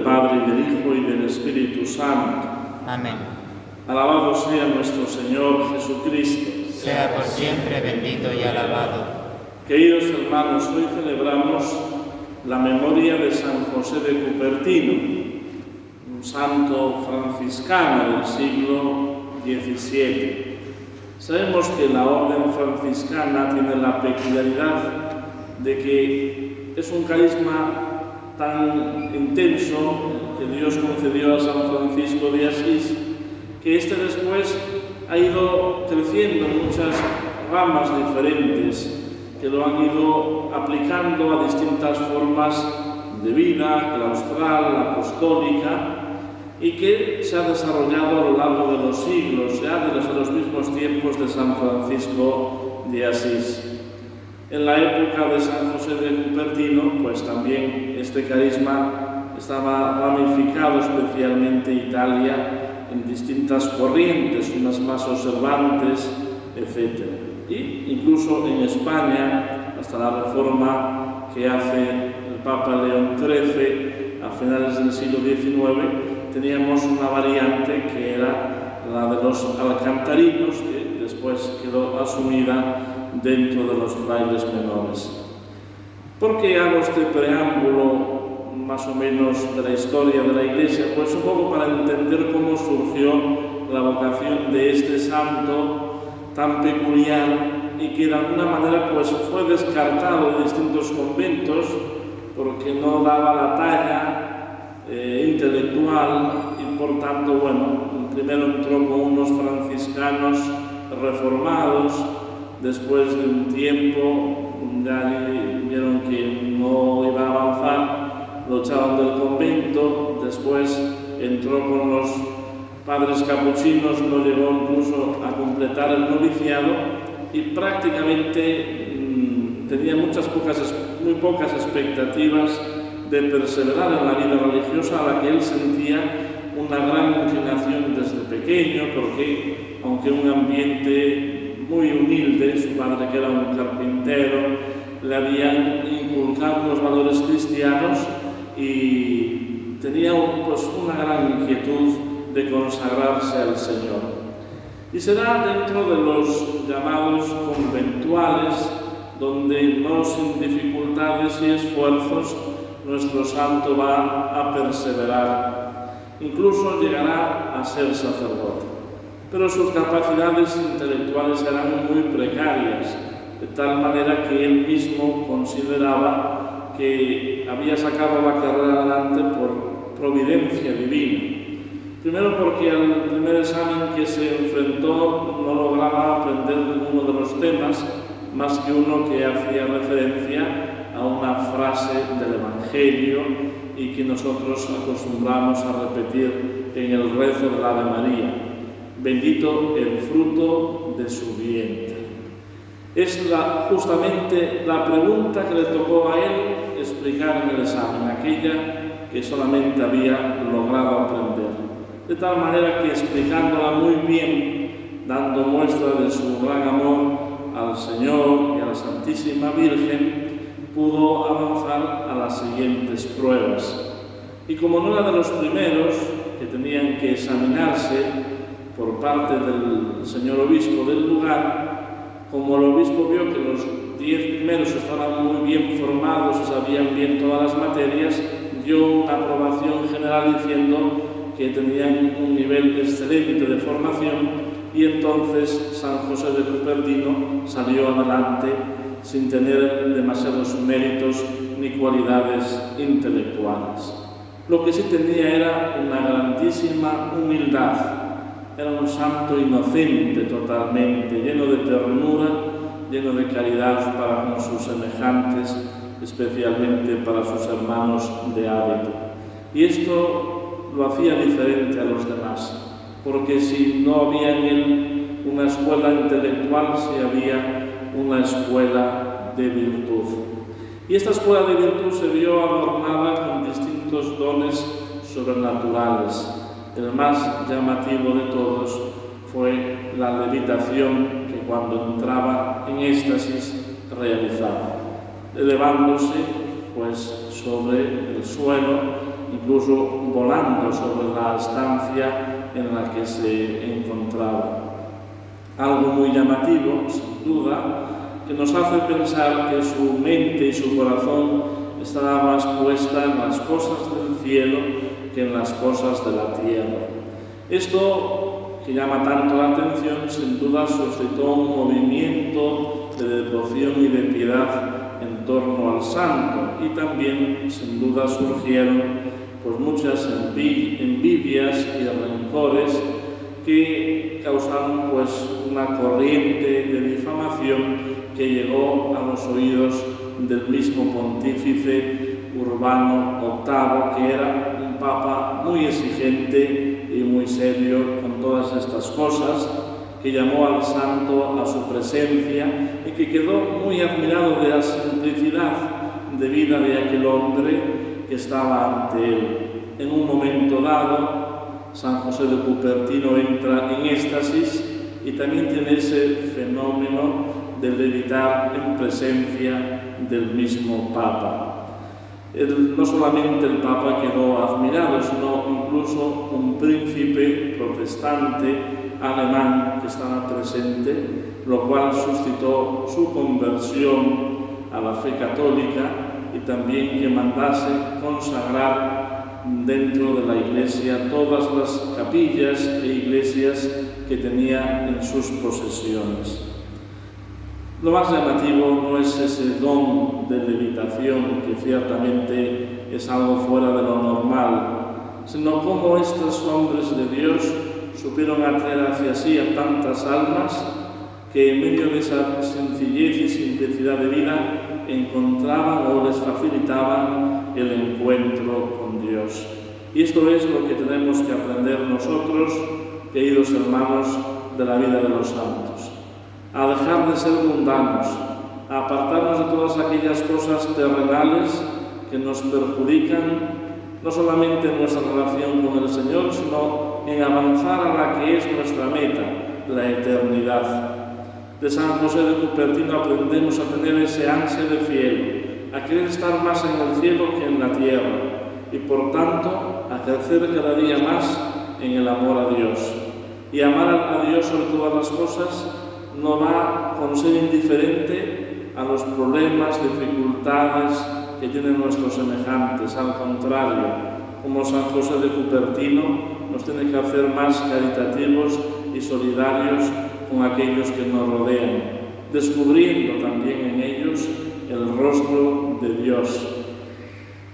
Padre, y del Hijo, y del Espíritu Santo. Amén. Alabado sea nuestro Señor Jesucristo. Sea por siempre bendito y alabado. Queridos hermanos, hoy celebramos la memoria de San José de Cupertino, un santo franciscano del siglo XVII. Sabemos que la orden franciscana tiene la peculiaridad de que es un carisma tan intenso que Dios concedió a San Francisco de Asís, que este después ha ido creciendo en muchas ramas diferentes, que lo han ido aplicando a distintas formas de vida, claustral, apostólica, y que se ha desarrollado a lo largo de los siglos, ya desde los mismos tiempos de San Francisco de Asís. En la época de San José de Cupertino, pues también este carisma estaba ramificado, especialmente en Italia, en distintas corrientes, unas más observantes, etc. Y incluso en España, hasta la reforma que hace el Papa León XIII a finales del siglo XIX, teníamos una variante que era la de los alcantarinos, que después quedó asumida dentro de los frailes menores. ¿Por qué hago este preámbulo más o menos de la historia de la Iglesia? Pues un poco para entender cómo surgió la vocación de este santo tan peculiar y que de alguna manera pues fue descartado de distintos conventos porque no daba la talla intelectual y por tanto, bueno, primero entró con unos franciscanos reformados, después de un tiempo ya vieron que no iba a avanzar, lo echaron del convento, después entró con los padres capuchinos, no llegó incluso a completar el noviciado y prácticamente tenía muy pocas expectativas de perseverar en la vida religiosa, a la que él sentía una gran inclinación desde pequeño, porque aunque un ambiente muy humilde, su padre que era un carpintero, le habían inculcado los valores cristianos y tenía pues una gran inquietud de consagrarse al Señor. Y será dentro de los llamados conventuales, donde no sin dificultades y esfuerzos nuestro santo va a perseverar. Incluso llegará a ser sacerdote. Pero sus capacidades intelectuales eran muy precarias, de tal manera que él mismo consideraba que había sacado la carrera adelante por providencia divina. Primero porque al primer examen que se enfrentó no lograba aprender ninguno de los temas, más que uno que hacía referencia a una frase del Evangelio y que nosotros acostumbramos a repetir en el rezo de la Ave María: bendito el fruto de su vientre. Es justamente la pregunta que le tocó a él explicar en el examen, aquella que solamente había logrado aprender. De tal manera que explicándola muy bien, dando muestra de su gran amor al Señor y a la Santísima Virgen, pudo avanzar a las siguientes pruebas. Y como no era de los primeros que tenían que examinarse por parte del señor obispo del lugar, como el obispo vio que los 10 primeros estaban muy bien formados y sabían bien todas las materias, dio una aprobación general diciendo que tenían un nivel excelente de formación, y entonces San José de Cupertino salió adelante sin tener demasiados méritos ni cualidades intelectuales. Lo que sí tenía era una grandísima humildad. Era un santo inocente totalmente, lleno de ternura, lleno de caridad para con sus semejantes, especialmente para sus hermanos de hábito. Y esto lo hacía diferente a los demás, porque si no había en él una escuela intelectual, sí había una escuela de virtud. Y esta escuela de virtud se vio adornada con distintos dones sobrenaturales. El más llamativo de todos fue la levitación que cuando entraba en éxtasis realizaba, elevándose pues sobre el suelo incluso volando sobre la estancia en la que se encontraba. Algo muy llamativo, sin duda, que nos hace pensar que su mente y su corazón estaba más puesta en las cosas del cielo que en las cosas de la tierra. Esto, que llama tanto la atención, sin duda suscitó un movimiento de devoción y de piedad en torno al santo, y también, sin duda, surgieron pues muchas envidias y rencores que causaron pues una corriente de difamación que llegó a los oídos del mismo pontífice Urbano VIII, que era un papa muy exigente y muy serio con todas estas cosas, que llamó al santo a su presencia y que quedó muy admirado de la simplicidad de vida de aquel hombre que estaba ante él. En un momento dado, San José de Cupertino entra en éxtasis y también tiene ese fenómeno de levitar en presencia del mismo Papa. No solamente el Papa quedó admirado, sino incluso un príncipe protestante alemán que estaba presente, lo cual suscitó su conversión a la fe católica y también que mandase consagrar dentro de la Iglesia todas las capillas e iglesias que tenía en sus posesiones. Lo más llamativo no es ese don de levitación, que ciertamente es algo fuera de lo normal, sino cómo estos hombres de Dios supieron atraer hacia sí a tantas almas que en medio de esa sencillez y simplicidad de vida encontraban o les facilitaban el encuentro con Dios. Y esto es lo que tenemos que aprender nosotros, queridos hermanos, de la vida de los santos. A dejar de ser mundanos, a apartarnos de todas aquellas cosas terrenales que nos perjudican, no solamente en nuestra relación con el Señor, sino en avanzar a la que es nuestra meta, la eternidad. De San José de Cupertino aprendemos a tener ese ansia de cielo, a querer estar más en el cielo que en la tierra, y por tanto a crecer cada día más en el amor a Dios. Y amar a Dios sobre todas las cosas no va con ser indiferente a los problemas, dificultades que tienen nuestros semejantes. Al contrario, como San José de Cupertino, nos tiene que hacer más caritativos y solidarios con aquellos que nos rodean, descubriendo también en ellos el rostro de Dios.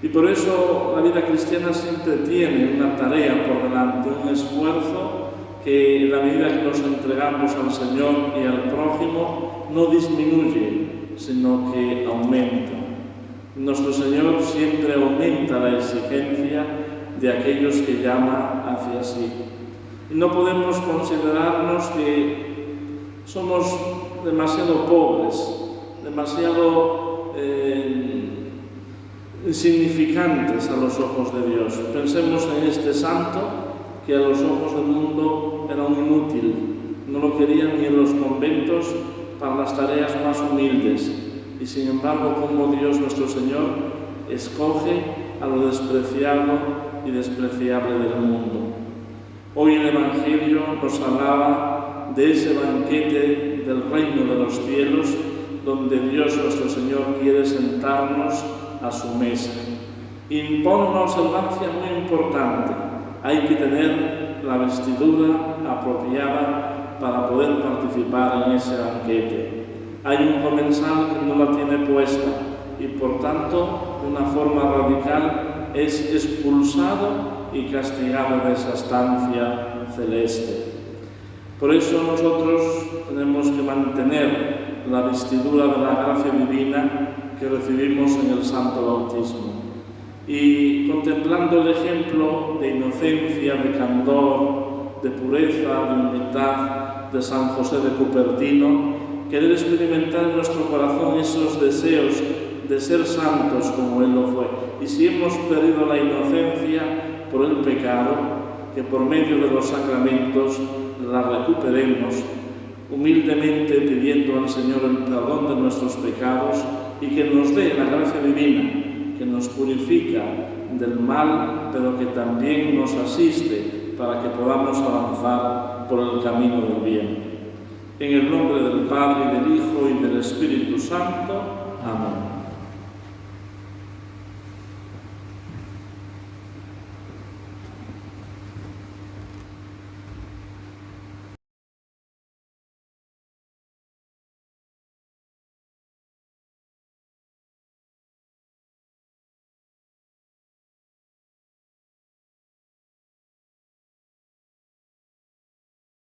Y por eso la vida cristiana siempre tiene una tarea por delante, un esfuerzo que en la medida que nos entregamos al Señor y al prójimo no disminuye, sino que aumenta. Nuestro Señor siempre aumenta la exigencia de aquellos que llama hacia sí. Y no podemos considerarnos que somos demasiado pobres, demasiado insignificantes a los ojos de Dios. Pensemos en este santo que a los ojos del mundo era un inútil, no lo querían ni en los conventos para las tareas más humildes, y sin embargo como Dios nuestro Señor escoge a lo despreciado y despreciable del mundo. Hoy el Evangelio nos hablaba de ese banquete del reino de los cielos, donde Dios nuestro Señor quiere sentarnos a su mesa. Impone una observancia muy importante: hay que tener la vestidura apropiada para poder participar en ese banquete. Hay un comensal que no la tiene puesta y por tanto, de una forma radical, es expulsado y castigado de esa estancia celeste. Por eso nosotros tenemos que mantener la vestidura de la gracia divina que recibimos en el Santo Bautismo. Y contemplando el ejemplo de inocencia, de candor, de pureza, de humildad de San José de Cupertino, querer experimentar en nuestro corazón esos deseos de ser santos como Él lo fue. Y si hemos perdido la inocencia por el pecado, que por medio de los sacramentos la recuperemos, humildemente pidiendo al Señor el perdón de nuestros pecados y que nos dé la gracia divina que nos purifica del mal pero que también nos asiste para que podamos avanzar por el camino del bien. En el nombre del Padre, y del Hijo, y del Espíritu Santo. Amén.